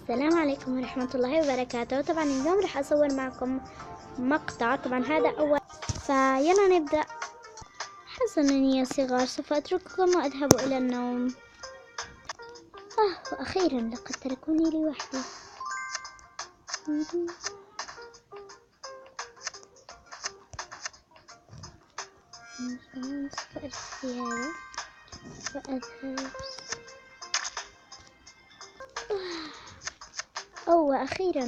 السلام عليكم ورحمة الله وبركاته. طبعا اليوم راح أصور معكم مقطع، طبعا هذا أول، فيلا نبدأ. حسنا يا صغار، سوف أترككم وأذهب إلى النوم. وأخيرا لقد تركوني لوحدي. سوف أرسل هذا وأذهب. وأخيرا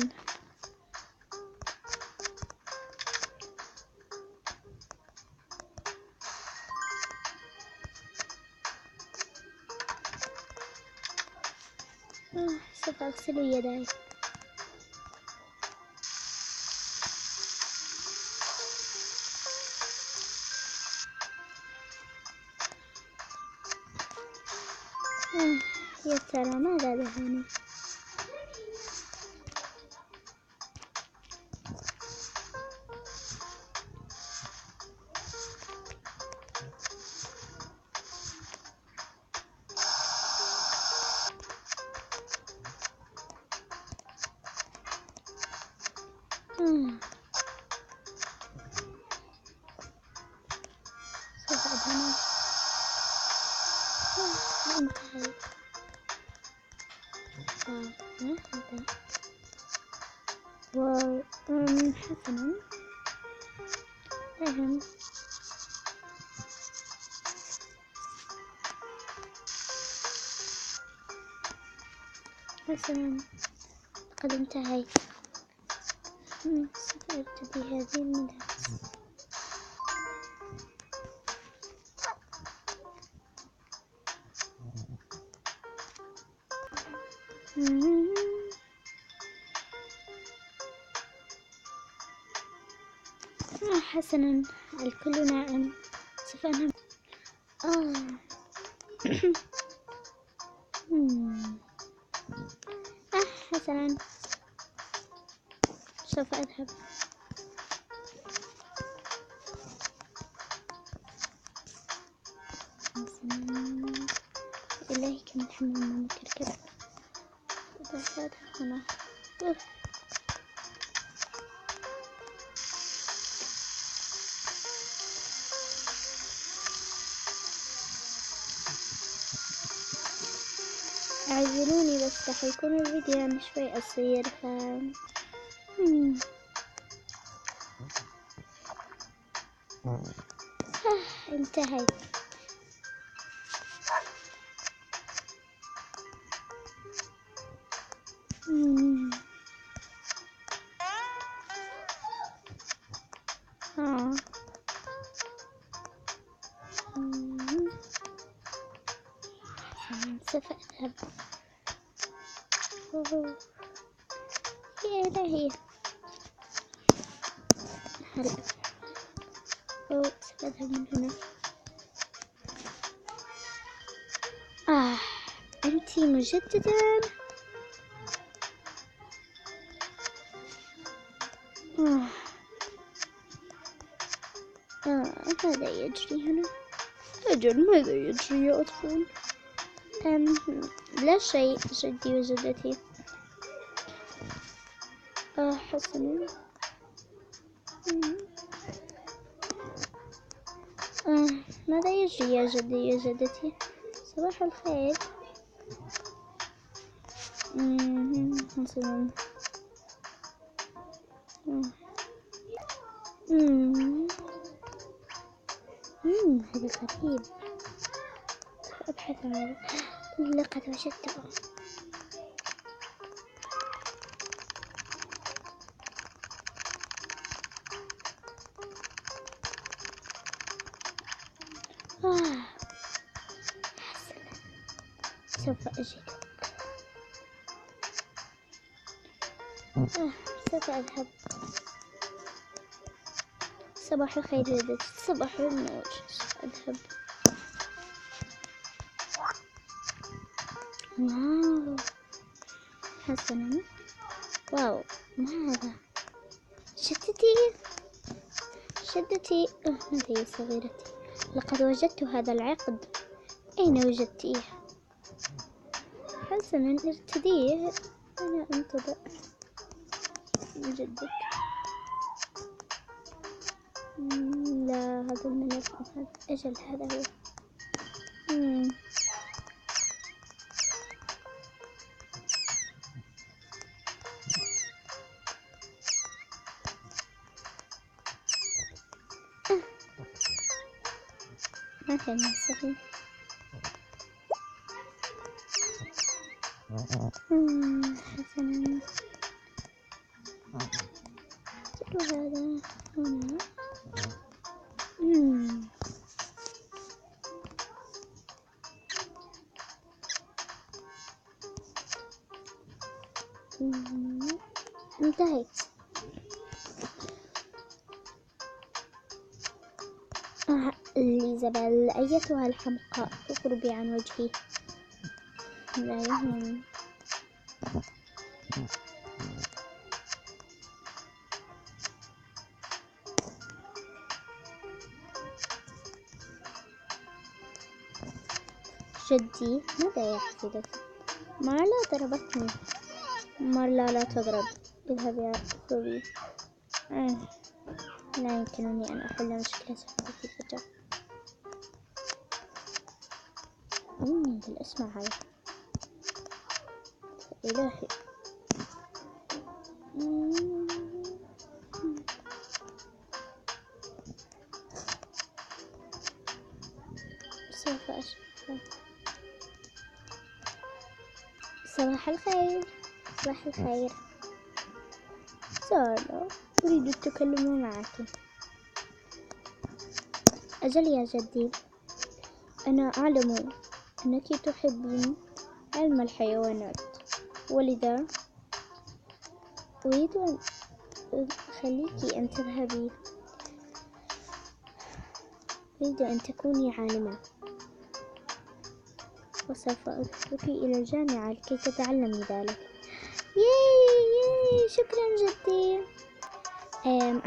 سوف أغسل يداي. يا ترى ماذا دهاني؟ سوف أدهن. انتهيت. ما هذا؟ واو، حسنا. أهم حسنا، قد انتهيت. سوف أرتدي هذه الملابس. حسنا، الكل نائم. سوف أنام. حسنا، سوف أذهب. إلهي كم الحمام مكركب. هذا هنا. اعذروني بس راح يكون الفيديو يعني شوي قصير، انتهيت. سوف أذهب. يا إلهي، هلا. سوف أذهب من هنا. أنتِ مجددا. ماذا يجري هنا؟ أجل، ماذا يجري يا أطفال؟ لا شيء جدي وجدتي. حسنا. ماذا يجري يا جدي يا جدتي؟ صباح الخير. حسنا. هذا غريب. أبحث عنه. لقد وجدته. حسنا، سوف أجدك. سوف أذهب. صباح الخير جدتي. صباح النور. سوف أذهب. واو، حسنا. واو، ما هذا؟ جدتي. هذه صغيرتي. لقد وجدت هذا العقد. أين وجدتيه؟ حسنا، ارتديه. أنا أنتظر من جدك. لا هذا الملف هذا أجل هذا هو. ما كان صحيح. حسنا هذا هنا. انتهيت. إليزابيل أيتها الحمقاء اقربي عن وجهي. لا يهم. جدي ماذا يحصل؟ مارلا ضربتني. مارلا لا تضرب. اذهبي اخرجي. لا يمكنني أن أحل مشكلة هذه الفتاة. بالأسمع هاي. إلهي. سوف أشرح. صباح الخير. صباح الخير. سارة أريد التكلم معك. أجل يا جدي، أنا أعلم أنك تحبين علم الحيوانات، ولذا أريد أن أخليك أن تذهبي. أريد أن تكوني عالمة، وسوف أرسلك إلى الجامعة لكي تتعلمي ذلك. ياي شكرا جدي.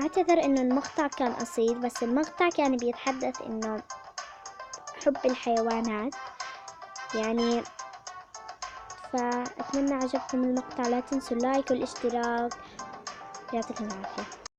أعتذر إنه المقطع كان قصير، بس المقطع كان بيتحدث إنه حب الحيوانات يعني. فأتمنى عجبكم المقطع. لا تنسوا اللايك والاشتراك. يعطيكم العافية.